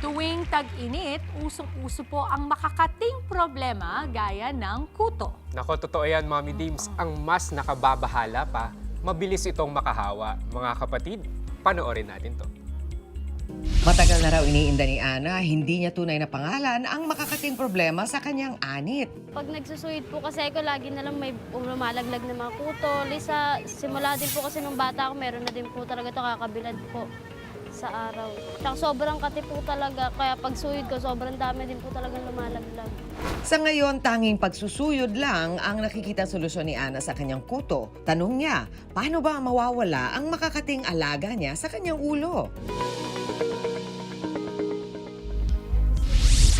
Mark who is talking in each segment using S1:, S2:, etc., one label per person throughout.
S1: Tuwing tag-init, usong-uso po ang makakating problema gaya ng kuto.
S2: Nako, totoo yan, Mommy Dims. Ang mas nakababahala pa, mabilis itong makahawa. Mga kapatid, panoorin natin to.
S3: Matagal na raw iniinda ni Ana, hindi niya tunay na pangalan ang makakating problema sa kanyang anit.
S4: Pag nagsusuhid po kasi ako, lagi na lang may lumalaglag na mga kuto. Lisa, simula din po kasi nung bata ako, meron na din po talaga ito kakabilad po sa araw. Tsaka sobrang kati po talaga, kaya pag suhid ko, sobrang dami din po talagang lumalaglag.
S3: Sa ngayon, tanging pagsusuyod lang ang nakikita solusyon ni Ana sa kanyang kuto. Tanong niya, paano ba mawawala ang makakating alaga niya sa kanyang ulo?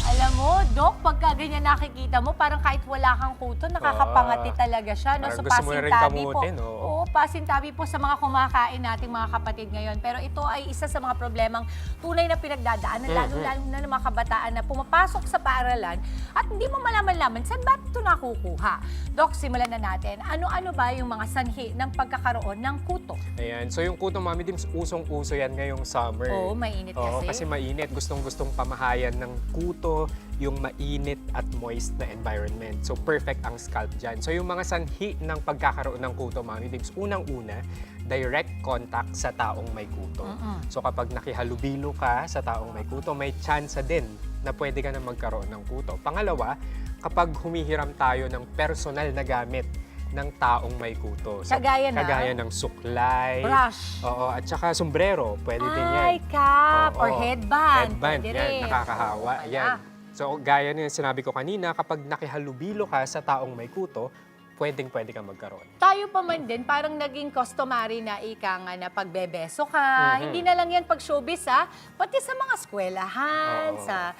S1: Alam mo, Dok, pagka ganyan nakikita mo, parang kahit wala kang kuto, nakakapangati talaga siya. No?
S2: Parang
S1: So,
S2: gusto mo na rin
S1: pasintabi po.
S2: kamutin, oo.
S1: Oo, pasintabi po sa mga kumakain nating mga kapatid ngayon. Pero ito ay isa sa mga problemang tunay na pinagdadaanan, lalo-lalo na ng mga kabataan na pumapasok sa paaralan at hindi mo malaman-laman saan ba ito nakukuha. Dok, simulan na natin. Ano-ano ba yung mga sanhi ng pagkakaroon ng kuto?
S2: Ayan, so yung kuto, Mommy Dims, usong-uso yan ngayong summer.
S1: Oo, mainit
S2: Oo,
S1: kasi.
S2: kasi mainit. Gustong-gustong pamahayan ng kuto, yung mainit at moist na environment. So, perfect ang scalp dyan. So, yung mga sanhi ng pagkakaroon ng kuto, Mommy Dims, unang-una, direct contact sa taong may kuto. So, kapag nakihalubilo ka sa taong may kuto, may chance din na pwede ka na magkaroon ng kuto. Pangalawa, kapag humihiram tayo ng personal na gamit ng taong may kuto. So,
S1: Kagaya
S2: ng suklay.
S1: Brush.
S2: Oo, at saka sombrero, pwede din yan.
S1: Ay, cap or
S2: Oo.
S1: headband.
S2: Headband,
S1: Pwede
S2: yan,
S1: rin.
S2: nakakahawa.
S1: Oo,
S2: Yan. So, gaya ng sinabi ko kanina, kapag nakihalubilo ka sa taong may kuto, pwede kang magkaroon.
S1: Tayo pa man din, parang naging customary na ika nga na pagbebeso ka. Hindi na lang yan pag showbiz, ha? Pati sa mga eskwelahan,
S2: Oo.
S1: sa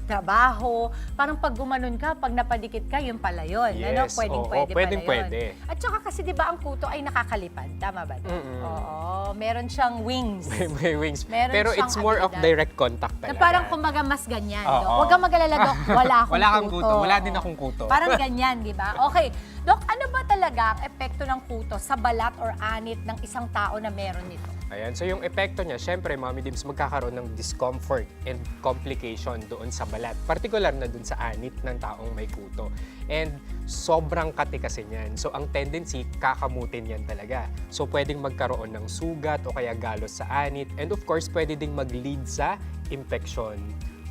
S1: trabaho. Parang pag gumanon ka, pag napadikit ka, yun pala yun. Ano?
S2: Yes,
S1: Pwedeng-pwede pala yun.
S2: pwede.
S1: At saka kasi di ba ang kuto ay nakakalipad? Tama ba? Oo. Meron siyang wings.
S2: May wings.
S1: Meron
S2: Pero
S1: siyang
S2: it's more of
S1: abilidad.
S2: direct contact
S1: Na
S2: talaga.
S1: parang kumaga mas ganyan.
S2: Oo.
S1: Dok. Huwag kang mag-alala, Dok. Wala akong
S2: Wala kang kuto. Wala din
S1: Oo.
S2: akong kuto.
S1: Parang ganyan, di ba? Okay. Dok, ano ba talaga ang epekto ng kuto sa balat or anit ng isang tao na meron nito?
S2: Ayan, so yung epekto niya, syempre, Mommy Dims, magkakaroon ng discomfort and complication doon sa balat. Particular na doon sa anit ng taong may kuto. And sobrang kati kasi niyan. So ang tendency, kakamutin yan talaga. So pwedeng magkaroon ng sugat o kaya galos sa anit. And of course, pwede ding mag-lead sa infection.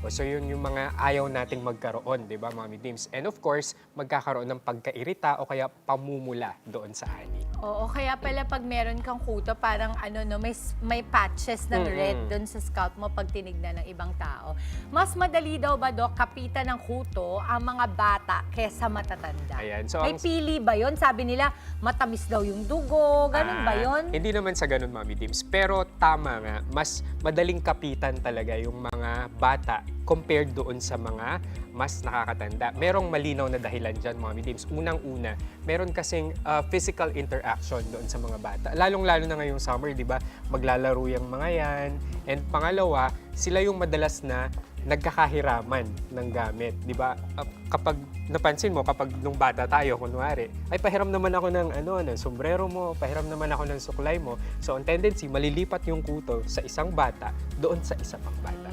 S2: So yun yung mga ayaw nating magkaroon, di ba, Mommy Dims? And of course, magkakaroon ng pagkairita o kaya pamumula doon sa anit.
S1: Oo, kaya pala pag meron kang kuto, parang ano no, may patches ng red doon sa scalp mo pag tinignan ng ibang tao. Mas madali daw ba, Dok, kapitan ng kuto ang mga bata kesa matatanda?
S2: Ayan, so
S1: may
S2: ang-
S1: pili ba yon? Sabi nila, matamis daw yung dugo, ganun ba yon?
S2: Hindi naman sa ganun, Mommy Dims. Pero tama nga, mas madaling kapitan talaga yung mga bata compared doon sa mga mas nakakatanda. Merong malinaw na dahilan dyan, Mommy Dims. Unang-una, meron kasing physical interaction doon sa mga bata. Lalong-lalo na ngayong summer, di ba? Maglalaro yung mga yan. And pangalawa, sila yung madalas na nagkakahiraman ng gamit, di ba? Kapag napansin mo, kapag nung bata tayo, kunwari, ay pahiram naman ako ng sombrero mo, pahiram naman ako ng suklay mo. So, ang tendency, malilipat yung kuto sa isang bata doon sa isa pang bata.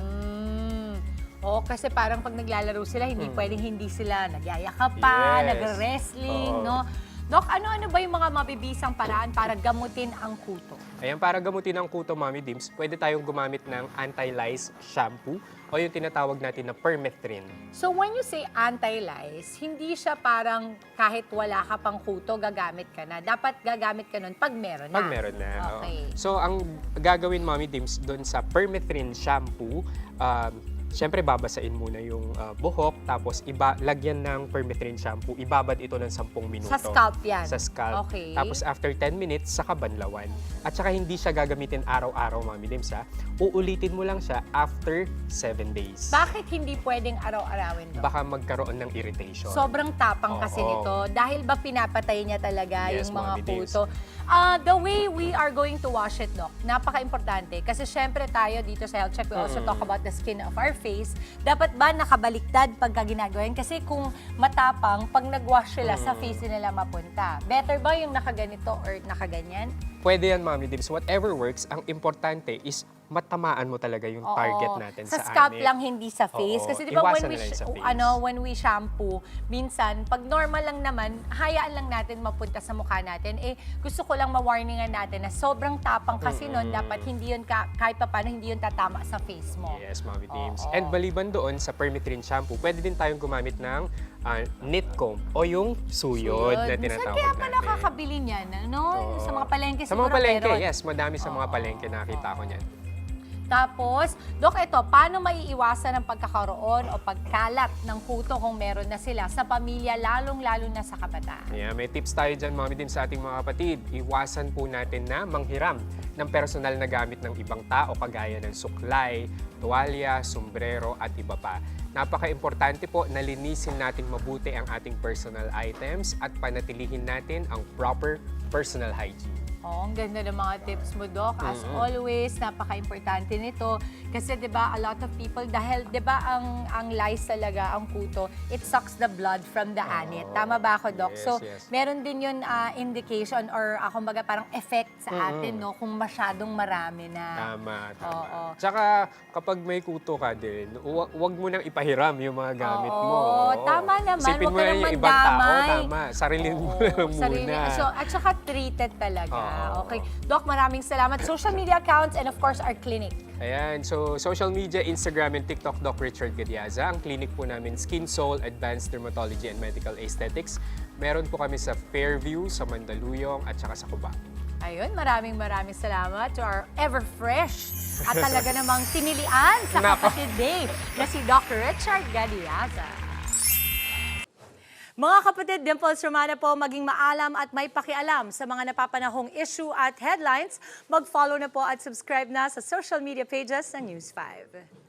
S1: Oo, kasi parang pag naglalaro sila, hindi pwedeng hindi sila nagyayakap pa,
S2: Yes.
S1: nagre-wrestling,
S2: Oo.
S1: no? Dok, ano-ano ba yung mga mabibisang paraan para gamutin ang kuto?
S2: Ayan, para gamutin ang kuto, Mommy Dims, pwede tayong gumamit ng anti-lice shampoo o yung tinatawag natin na permethrin.
S1: So when you say anti-lice, hindi siya parang kahit wala ka pang kuto, gagamit ka na. Dapat gagamit ka nun pag meron na.
S2: Pag meron na. oo.
S1: Okay.
S2: So, ang gagawin, Mommy Dims, doon sa permethrin shampoo, siyempre, babasain muna yung buhok, tapos lagyan ng permethrin shampoo, ibabad ito ng 10 minuto.
S1: Sa scalp yan?
S2: Sa scalp.
S1: Okay.
S2: Tapos after 10 minutes, saka banlawan. At saka hindi siya gagamitin araw-araw, Mommy Dims, ha? Uulitin mo lang siya after 7 days.
S1: Bakit hindi pwedeng araw-arawin, Dok?
S2: Baka magkaroon ng irritation.
S1: Sobrang tapang kasi
S2: Oo.
S1: nito. Dahil ba pinapatay niya talaga
S2: Yes,
S1: yung mga
S2: Mommy Dims.
S1: kuto? The way we are going to wash it, Doc, napaka-importante. Kasi syempre tayo dito sa Health Check, we also talk about the skin of our face. Dapat ba nakabaliktad pagka ginagawa yun? Kasi kung matapang, pag nag-wash sila, sa face nila mapunta. Better ba yung nakaganito or nakaganyan?
S2: Pwede yan, Mommy Dims. Whatever works, ang importante is matamaan mo talaga yung
S1: Oo.
S2: target natin sa
S1: scalp
S2: anit.
S1: lang, hindi sa face.
S2: Oo.
S1: Kasi di ba
S2: Iwasan na lang sa face.
S1: when we shampoo, minsan, pag normal lang naman, hayaan lang natin mapunta sa mukha natin. Eh, gusto ko lang ma-warningan natin na sobrang tapang kasi nun, dapat hindi yun, kahit pa paano, hindi yun tatama sa face mo.
S2: Yes, Mommy Dims.
S1: Oo.
S2: And maliban doon sa Permethrin shampoo, pwede din tayong gumamit ng knit comb o yung suyod na
S1: Saan
S2: tinatawag
S1: kaya pa
S2: natin.
S1: nakakabili niyan? Ano? Sa mga palengke
S2: Sa mga
S1: siguro
S2: palengke,
S1: meron.
S2: yes. Madami sa mga palengke nakita ko niyan.
S1: Tapos, Dok, ito, paano maiiwasan ang pagkakaroon o pagkalat ng kuto kung meron na sila sa pamilya, lalong-lalo na sa kabataan?
S2: Yeah, may tips tayo dyan, Mommy Dims, sa ating mga kapatid. Iwasan po natin na manghiram ng personal na gamit ng ibang tao kagaya ng suklay, tuwalya, sombrero at iba pa. Napaka-importante po na linisin natin mabuti ang ating personal items at panatilihin natin ang proper personal hygiene.
S1: Oh, ang ganda ng mga tips mo, Doc. As always, napaka-importante nito. Kasi 'di ba, a lot of people dahil 'di ba ang lice talaga, ang kuto, it sucks the blood from the anit. Tama ba ako, Doc?
S2: Yes,
S1: So,
S2: yes.
S1: meron din 'yun indication or kumbaga parang effect sa atin, no, kung masyadong marami na.
S2: Tama, tama.
S1: Oo.
S2: Tsaka kapag may kuto ka din, wag mo nang ipahiram yung mga gamit mo.
S1: Oo, tama naman.
S2: Isipin
S1: Huwag
S2: mo
S1: ka
S2: lang
S1: nang
S2: yung ibang tao,
S1: mandamay.
S2: tama. Sarilin mo lang muna.
S1: So, at saka treated talaga.
S2: Oo.
S1: Okay. Doc, maraming salamat. Social media accounts and of course our clinic.
S2: Ayan, so social media, Instagram and TikTok, Doc Richard Gadiaza. Ang clinic po namin, Skin Soul, Advanced Dermatology and Medical Aesthetics. Meron po kami sa Fairview, sa Mandaluyong at saka sa Cubao.
S1: Ayun, maraming salamat to our ever-fresh at talaga namang tinilian sa
S2: Nako.
S1: Kapatid Day na si Dr. Richard Gadiaza. Mga kapatid, Dimples Romana po, maging maalam at may pakialam sa mga napapanahong issue at headlines. Mag-follow na po at subscribe na sa social media pages ng News 5.